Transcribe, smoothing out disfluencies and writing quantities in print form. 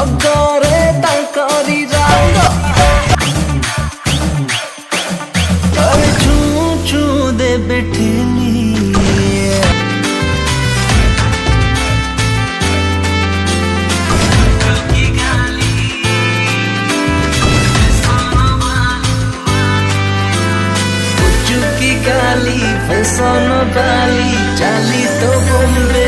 ଅଗରେ ତାଙ୍କରି ରାଗ ଛୁଁ ଛୁଁ ଦେବେ ଠେଲି चुकी गाली फैशन वाली चाली तो बॉम्बे